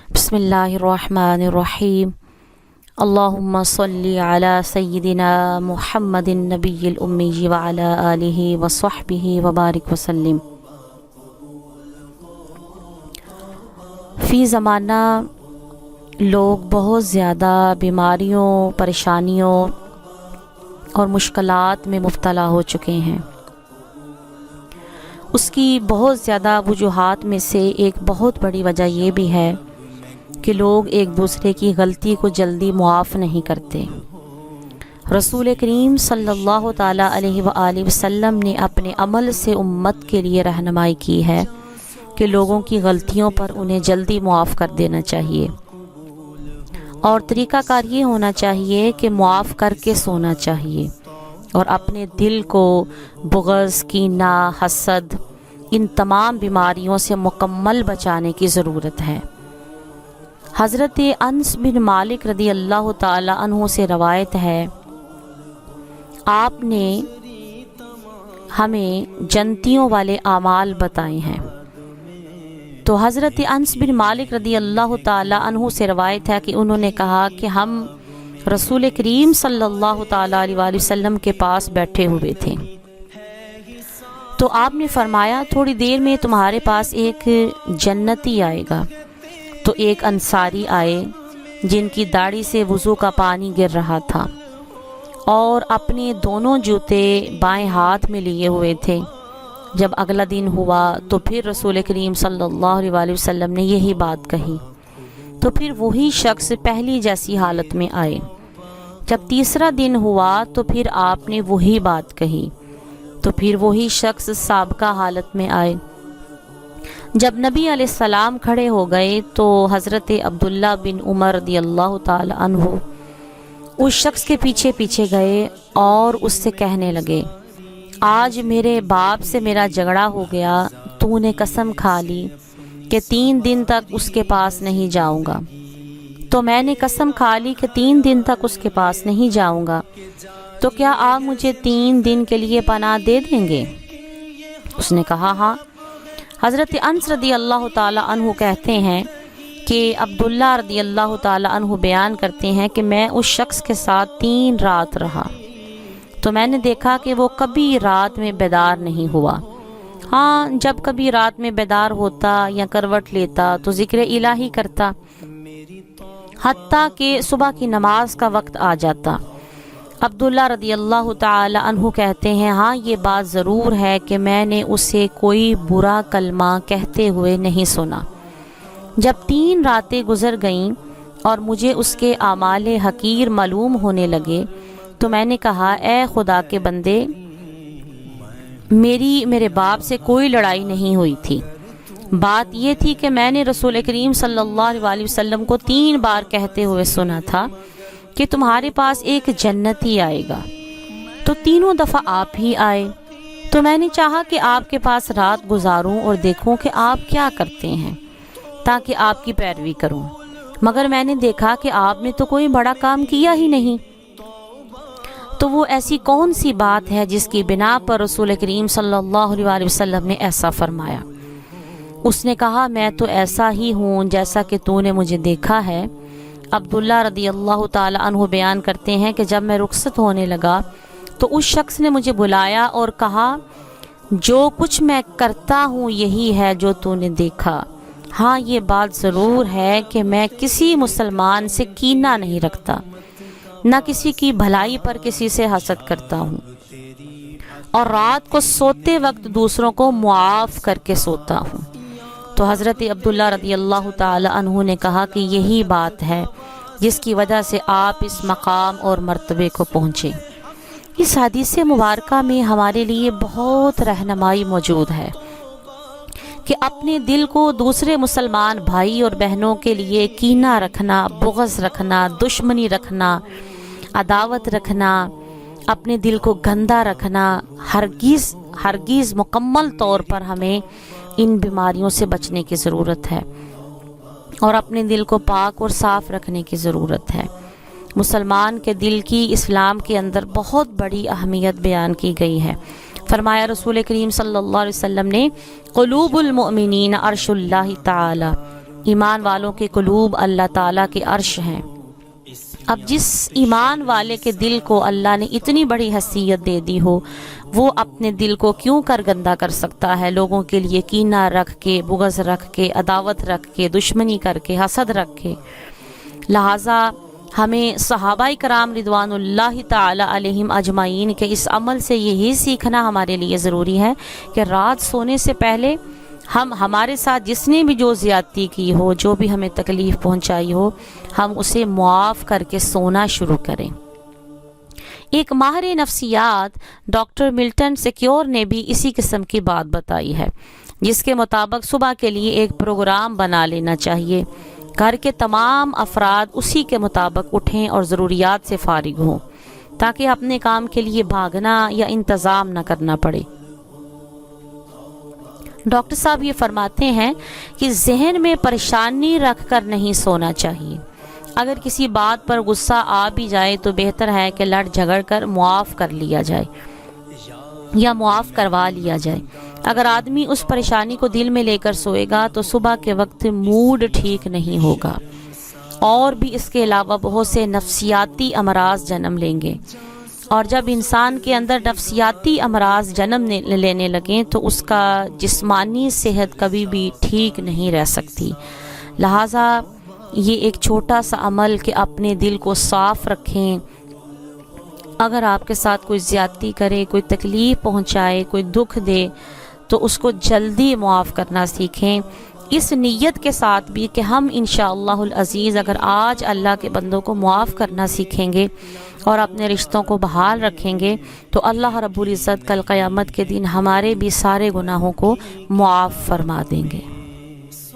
بسم اللہ الرحمن الرحیم اللہم صلی علی سیدنا محمد النبی الامی وعلی آلہ وصحبہ وبارک وسلم۔ فی زمانہ لوگ بہت زیادہ بیماریوں، پریشانیوں اور مشکلات میں مبتلا ہو چکے ہیں۔ اس کی بہت زیادہ وجوہات میں سے ایک بہت بڑی وجہ یہ بھی ہے کہ لوگ ایک دوسرے کی غلطی کو جلدی معاف نہیں کرتے۔ رسول کریم صلی اللہ تعالیٰ علیہ وآلہ وسلم نے اپنے عمل سے امت کے لیے رہنمائی کی ہے کہ لوگوں کی غلطیوں پر انہیں جلدی معاف کر دینا چاہیے، اور طریقہ کار یہ ہونا چاہیے کہ معاف کر کے سونا چاہیے، اور اپنے دل کو بغض، کینہ، حسد، ان تمام بیماریوں سے مکمل بچانے کی ضرورت ہے۔ حضرت انس بن مالک رضی اللہ تعالی عنہ سے روایت ہے، آپ نے ہمیں جنتیوں والے اعمال بتائے ہیں۔ تو حضرت انس بن مالک رضی اللہ تعالی عنہ سے روایت ہے کہ انہوں نے کہا کہ ہم رسول کریم صلی اللہ تعالی علیہ وآلہ وسلم کے پاس بیٹھے ہوئے تھے، تو آپ نے فرمایا تھوڑی دیر میں تمہارے پاس ایک جنتی آئے گا۔ تو ایک انصاری آئے جن کی داڑھی سے وضو کا پانی گر رہا تھا اور اپنے دونوں جوتے بائیں ہاتھ میں لیے ہوئے تھے۔ جب اگلا دن ہوا تو پھر رسول کریم صلی اللہ علیہ وآلہ وسلم نے یہی بات کہی، تو پھر وہی شخص پہلی جیسی حالت میں آئے۔ جب تیسرا دن ہوا تو پھر آپ نے وہی بات کہی، تو پھر وہی شخص سابقہ حالت میں آئے۔ جب نبی علیہ السلام کھڑے ہو گئے تو حضرت عبداللہ بن عمر رضی اللہ تعالی عنہ اس شخص کے پیچھے پیچھے گئے اور اس سے کہنے لگے، آج میرے باپ سے میرا جھگڑا ہو گیا، تو نے قسم کھا لی کہ 3 دن تک اس کے پاس نہیں جاؤں گا۔ تو میں نے قسم کھا لی کہ 3 دن تک اس کے پاس نہیں جاؤں گا، تو کیا آپ مجھے 3 دن کے لیے پناہ دے دیں گے؟ اس نے کہا ہاں۔ حضرت انس رضی اللہ تعالی عنہ کہتے ہیں کہ عبداللہ رضی اللہ تعالی عنہ بیان کرتے ہیں کہ میں اس شخص کے ساتھ 3 رات رہا، تو میں نے دیکھا کہ وہ کبھی رات میں بیدار نہیں ہوا۔ ہاں، جب کبھی رات میں بیدار ہوتا یا کروٹ لیتا تو ذکر الہی کرتا، حتیٰ کہ صبح کی نماز کا وقت آ جاتا۔ عبداللہ رضی اللہ تعالی عنہ کہتے ہیں ہاں، یہ بات ضرور ہے کہ میں نے اسے کوئی برا کلمہ کہتے ہوئے نہیں سنا۔ جب 3 راتیں گزر گئیں اور مجھے اس کے اعمال حقیر معلوم ہونے لگے تو میں نے کہا، اے خدا کے بندے، میرے باپ سے کوئی لڑائی نہیں ہوئی تھی۔ بات یہ تھی کہ میں نے رسول کریم صلی اللہ علیہ وسلم کو 3 بار کہتے ہوئے سنا تھا کہ تمہارے پاس ایک جنتی آئے گا، تو تینوں دفعہ آپ ہی آئے۔ تو میں نے چاہا کہ آپ کے پاس رات گزاروں اور دیکھوں کہ آپ کیا کرتے ہیں تاکہ آپ کی پیروی کروں، مگر میں نے دیکھا کہ آپ نے تو کوئی بڑا کام کیا ہی نہیں۔ تو وہ ایسی کون سی بات ہے جس کی بنا پر رسول کریم صلی اللہ علیہ وسلم نے ایسا فرمایا؟ اس نے کہا، میں تو ایسا ہی ہوں جیسا کہ تو نے مجھے دیکھا ہے۔ عبداللہ رضی اللہ تعالی عنہ بیان کرتے ہیں کہ جب میں رخصت ہونے لگا تو اس شخص نے مجھے بلایا اور کہا، جو کچھ میں کرتا ہوں یہی ہے جو تو نے دیکھا۔ ہاں، یہ بات ضرور ہے کہ میں کسی مسلمان سے کینہ نہیں رکھتا، نہ کسی کی بھلائی پر کسی سے حسد کرتا ہوں، اور رات کو سوتے وقت دوسروں کو معاف کر کے سوتا ہوں۔ تو حضرت عبداللہ رضی اللہ تعالی عنہ نے کہا کہ یہی بات ہے جس کی وجہ سے آپ اس مقام اور مرتبے کو پہنچے۔ اس حدیث مبارکہ میں ہمارے لیے بہت رہنمائی موجود ہے کہ اپنے دل کو دوسرے مسلمان بھائی اور بہنوں کے لیے کینہ رکھنا، بغض رکھنا، دشمنی رکھنا، عداوت رکھنا، اپنے دل کو گندا رکھنا ہرگز مکمل طور پر ہمیں ان بیماریوں سے بچنے کی ضرورت ہے، اور اپنے دل کو پاک اور صاف رکھنے کی ضرورت ہے۔ مسلمان کے دل کی اسلام کے اندر بہت بڑی اہمیت بیان کی گئی ہے۔ فرمایا رسول کریم صلی اللہ علیہ وسلم نے، قلوب المؤمنین عرش اللہ تعالی، ایمان والوں کے قلوب اللہ تعالیٰ کے عرش ہیں۔ اب جس ایمان والے کے دل کو اللہ نے اتنی بڑی حیثیت دے دی ہو، وہ اپنے دل کو کیوں کر گندا کر سکتا ہے، لوگوں کے لیے کینہ رکھ کے، بغض رکھ کے، عداوت رکھ کے، دشمنی کر کے، حسد رکھ کے۔ لہٰذا ہمیں صحابہ کرام رضوان اللہ تعالی علیہم اجمعین کے اس عمل سے یہی سیکھنا ہمارے لیے ضروری ہے کہ رات سونے سے پہلے ہمارے ساتھ جس نے بھی جو زیادتی کی ہو، جو بھی ہمیں تکلیف پہنچائی ہو، ہم اسے معاف کر کے سونا شروع کریں۔ ایک ماہر نفسیات ڈاکٹر ملٹن سیکیور نے بھی اسی قسم کی بات بتائی ہے، جس کے مطابق صبح کے لیے ایک پروگرام بنا لینا چاہیے، گھر کے تمام افراد اسی کے مطابق اٹھیں اور ضروریات سے فارغ ہوں، تاکہ اپنے کام کے لیے بھاگنا یا انتظام نہ کرنا پڑے۔ ڈاکٹر صاحب یہ فرماتے ہیں کہ ذہن میں پریشانی رکھ کر نہیں سونا چاہیے۔ اگر کسی بات پر غصہ آ بھی جائے تو بہتر ہے کہ لڑ جھگڑ کر معاف کر لیا جائے یا معاف کروا لیا جائے۔ اگر آدمی اس پریشانی کو دل میں لے کر سوئے گا تو صبح کے وقت موڈ ٹھیک نہیں ہوگا، اور بھی اس کے علاوہ بہت سے نفسیاتی امراض جنم لیں گے، اور جب انسان کے اندر نفسیاتی امراض جنم لینے لگیں تو اس کا جسمانی صحت کبھی بھی ٹھیک نہیں رہ سکتی۔ لہٰذا یہ ایک چھوٹا سا عمل کہ اپنے دل کو صاف رکھیں۔ اگر آپ کے ساتھ کوئی زیادتی کرے، کوئی تکلیف پہنچائے، کوئی دکھ دے، تو اس کو جلدی معاف کرنا سیکھیں، اس نیت کے ساتھ بھی کہ ہم انشاءاللہ العزیز اگر آج اللہ کے بندوں کو معاف کرنا سیکھیں گے اور اپنے رشتوں کو بحال رکھیں گے تو اللہ رب العزت کل قیامت کے دن ہمارے بھی سارے گناہوں کو معاف فرما دیں گے۔